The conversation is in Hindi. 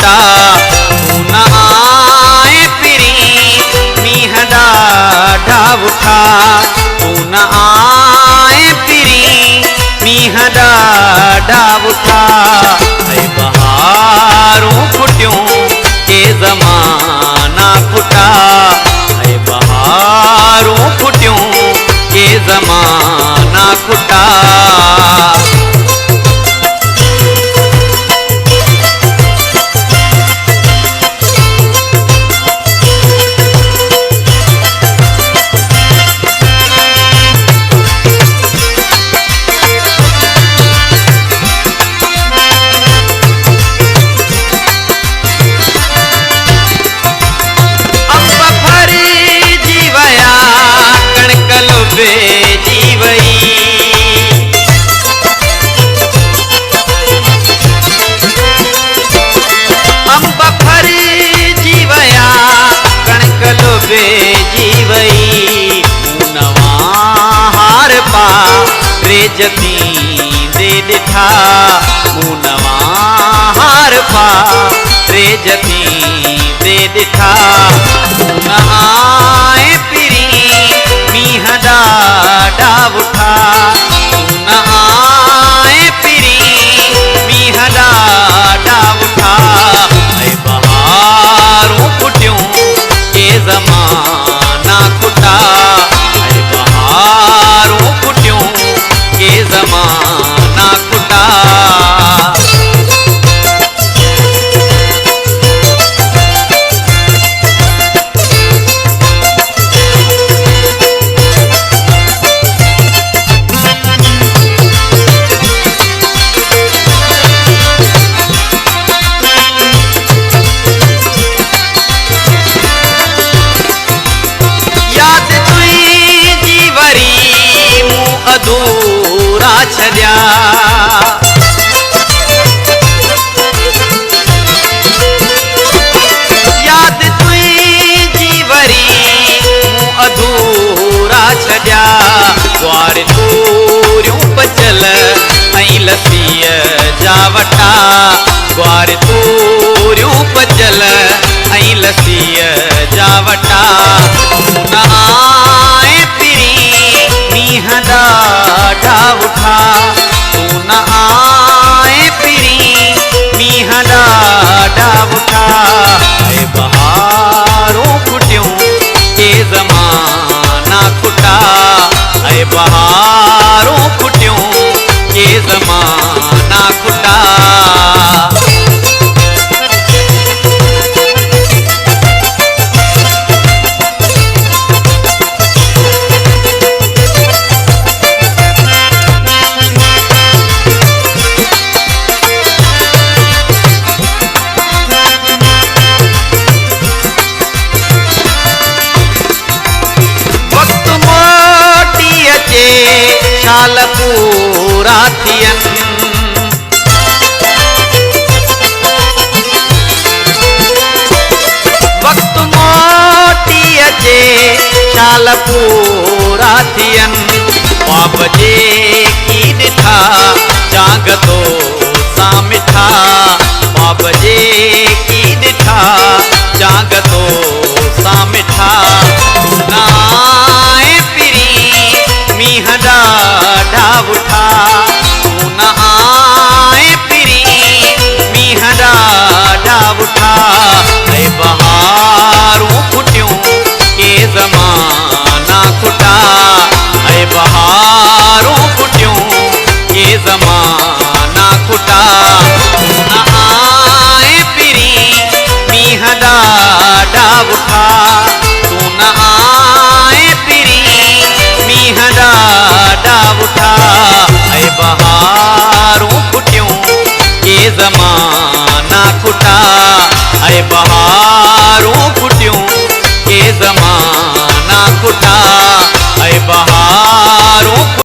खुटा तू न आए फिरी मीहदा ढाउठा तू न आए फिरी मीहदा ढाउठा ऐ बहारों फुट्यूं के ज़माना खुटा ऐ बहारों फुट्यूं के ज़माना खुटा जती दे दिठा मुनवा हार पा रे जती दे दिठा मुन आए फिरी मीहदा ढाउठा मुन आए फिरी मीहदा ढाउठा ऐ बहारों फुट्यूं के ज़माना खुटा ऐ बहारों फुट्यूं के ज़माना खुटा याद तुई जीवरी मुँह अधूरा छड्या याद तुई जीवरी मुँह अधूरा छड्या द्वार तूरियूं पचल ऐं लसीअ जा वटा द्वार तूरियूं पचल ऐं लसीअ जा वटा न आए फिरी मीहदा ढाउठा तू न आए फिरी मीहदा ढाउठा ऐ बहारों फुट्यूं के ज़माना खुटा ऐ बहारों फुट्यूं के ज़माना खुटा शाल पूरा थियन वक्त मोटी अचे शाल पूरा थियन ख्वाब जे की ॾिठा जाग तो सा मिठा ख्वाब जे की ॾिठा जाग तो सा मिठा न आए फिरी मीहदा ढाउठा तू न आए फिरी मीहदा ढाउठा ऐ बहारों फुट्यूं के ज़माना खुटा ऐ बहारों फुट्यूं के ज़माना खुटा तू न आए फिरी मीहदा ढाउठा तू न आए फिरी मीहदा ढाउठा ऐ बहारों फुट्यूं के ज़माना खुटा ऐ बहारों फुट्यूं के ज़माना खुटा।